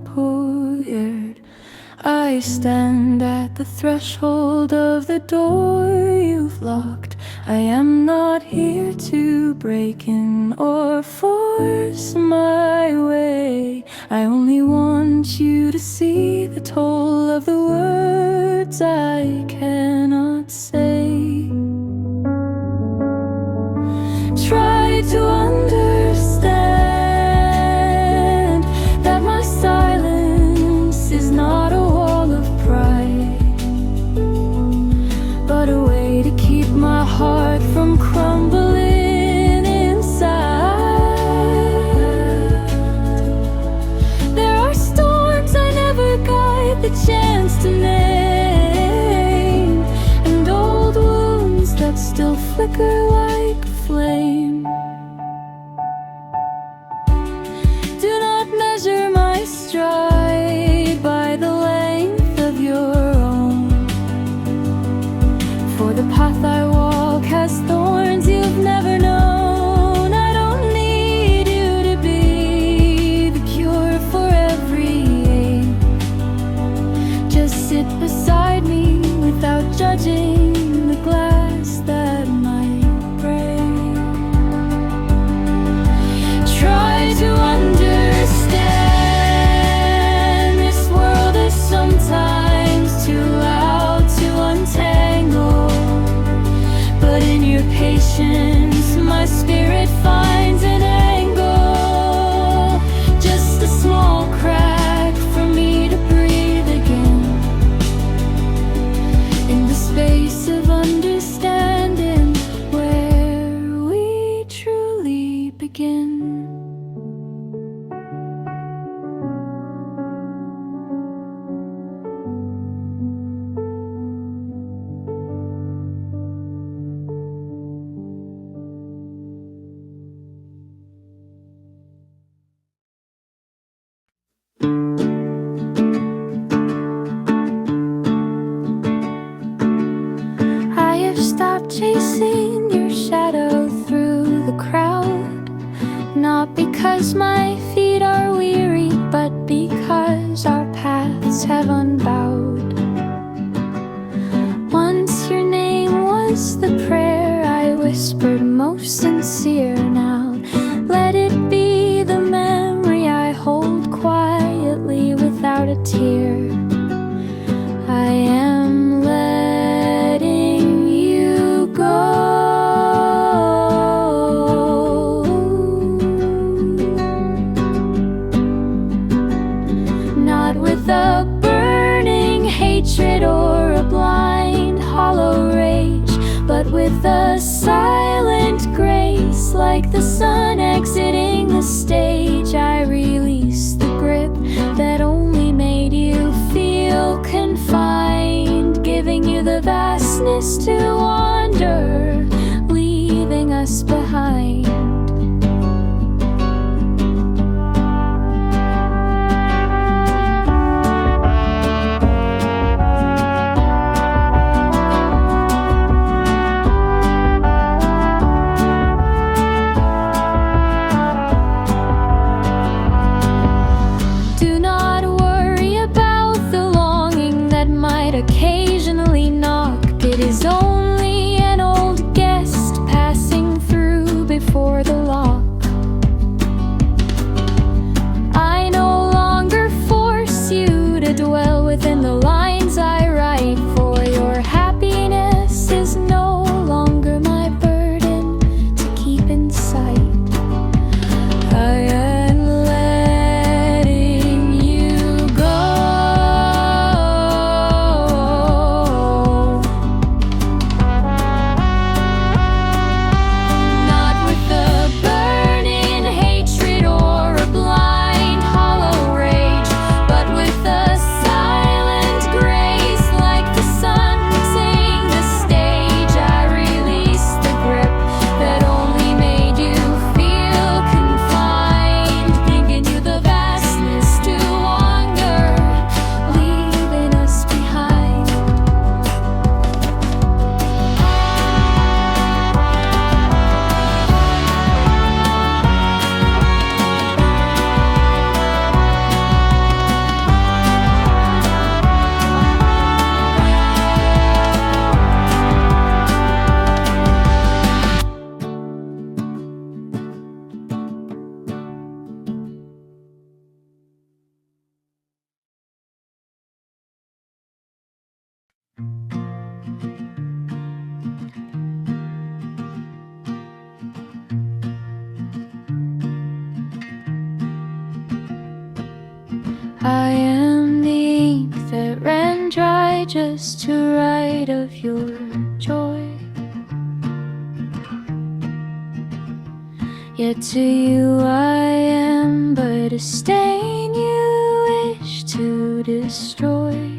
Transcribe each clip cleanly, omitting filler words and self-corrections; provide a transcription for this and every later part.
unpulled. I stand at the threshold of the door you've locked. I am not here to break in or force my way. I only want you to see the toll of the words I cannot say. Try to understand that my silence is not a wall of pride, but a way to keep my heart from crumbling inside. There are storms I never got the chance to name, and old wounds that still flicker like a flame. Do not measure my stride by the length of your own, for the path I walk has thorns you've never known. I don't need you to be the cure for every ache. Just sit beside me without judging the glass that might break. Try to understand this world is sometimes too loud to untangle, but in your patience my spirit finds an angle. Just a small crack for me to breathe again, in the space of understanding where we truly begin. I have stopped chasing your shadow through the crowd, not because my feet are weary, but because our paths have unbowed. Once your name was the prayer I whispered, most sincere now. Let it be the memory I hold quietly without a tear. I am letting you go. Not with a burning hatred or a blind hollow rage, but with a silent grace, like the sun exiting the stage. I release the grip that only made you feel confined, giving you the vastness to wander, leaving us behind. Do not worry about the longing that might occasionally knock. It is only an old guest passing through. I am the ink that ran dry just to write of your joy. Yet to you I am but a stain you wish to destroy.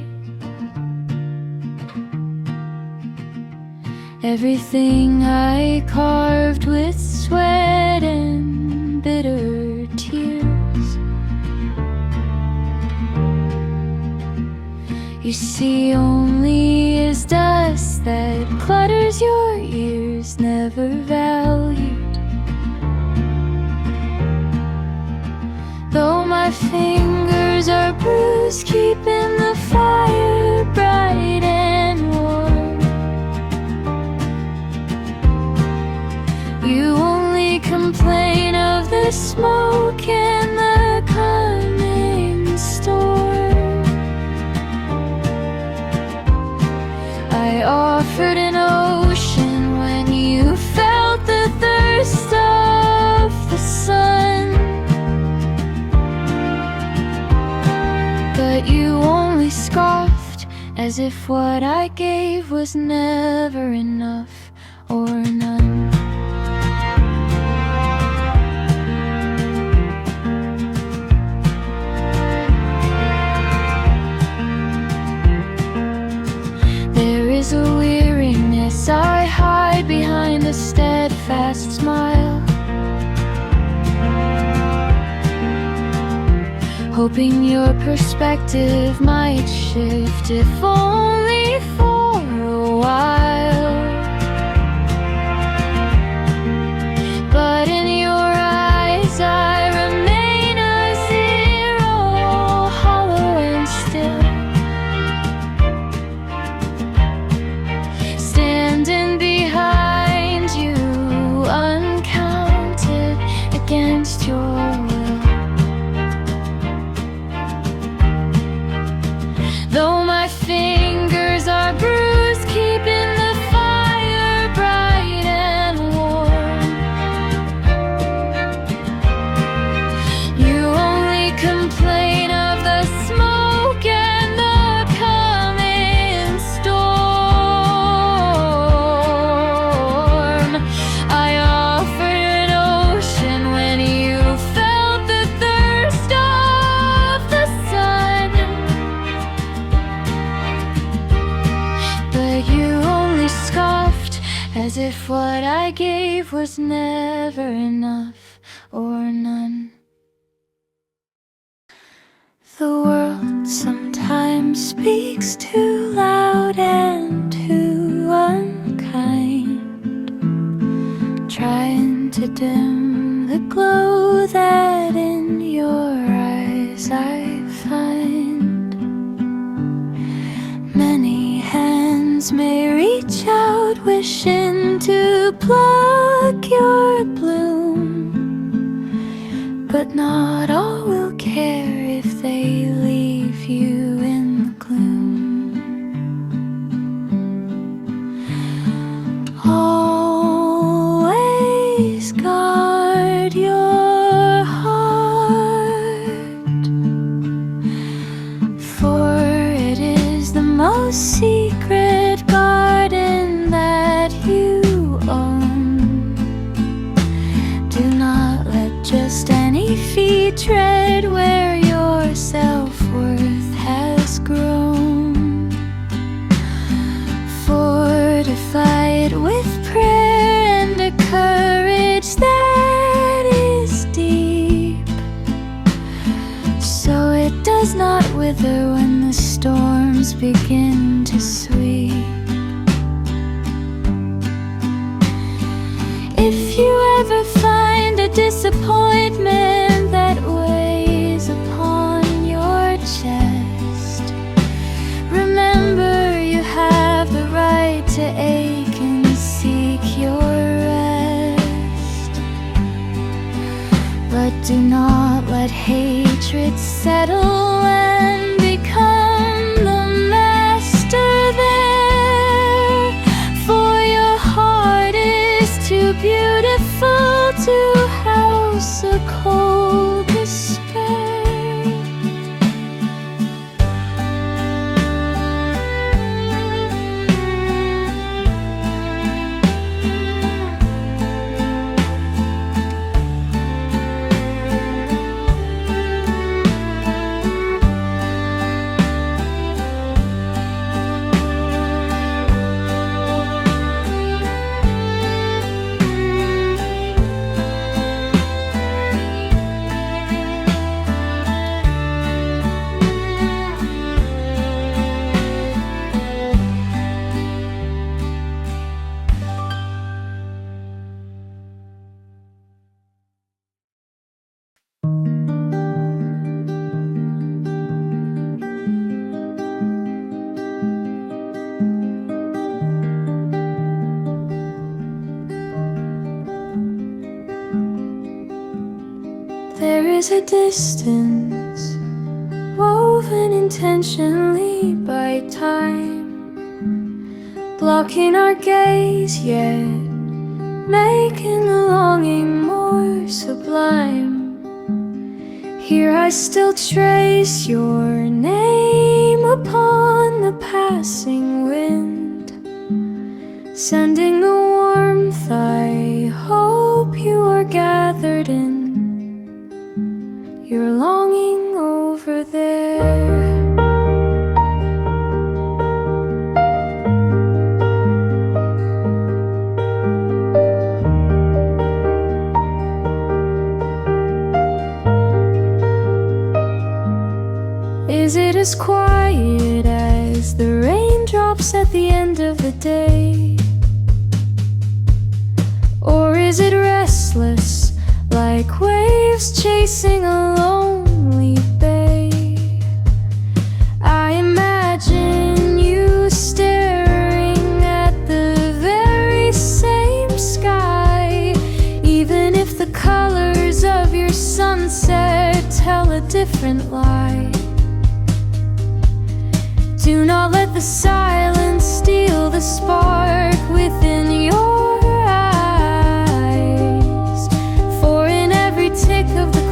Everything I carved with sweat and bitter tears. You see only is dust that clutters your ears, never valued. Though my fingers are bruised, keeping the fire bright and warm. You only complain of the smoke and the coming storm. I offered an ocean when you felt the thirst of the sun. But you only scoffed, as if what I gave was never enough or none. There is a weariness I hide behind a steadfast smile, hoping your perspective might shift, if only for a while. But in your eyes I remain a zero, hollow and still, standing behind you, uncounted against your will. Though my fingers are bruised, keeping the fire bright and warm. You only complain of the smoke and the coming storm. I offered an ocean when you felt the thirst of the sun. But you only scoffed, as if what I gave was never enough or none. The world sometimes speaks too loud and too unkind, trying to dim the glow that in your eyes I find. Many hands may reach out, wishing to pluck your bloom, but not all will care if they leave you in the gloom. Always guard your heart, for it is the most secret garden that you own. Do not let just any feet tread where your self-worth has grown. Fortify it with prayer and a courage that is deep, so it does not wither when the storms begin to sweep. If you ever find a disappointment that weighs upon your chest, remember you have the right to ache and seek your rest. But do not let hatred settle and become the master there, for your heart is too beautiful to house a cold despair. is a distance woven intentionally by time, blocking our gaze, yet making the longing more sublime. Here I still trace your name upon the passing wind, sending the warmth I hope you are gathered in. You're longing over there. Is it as quiet as the raindrops at the end of the day? Or is it restless like waves chasing a lonely bay? I imagine you staring at the very same sky, even if the colors of your sunset tell a different lie. Do not let the silence steal the spark within your eyes, for in every tick of the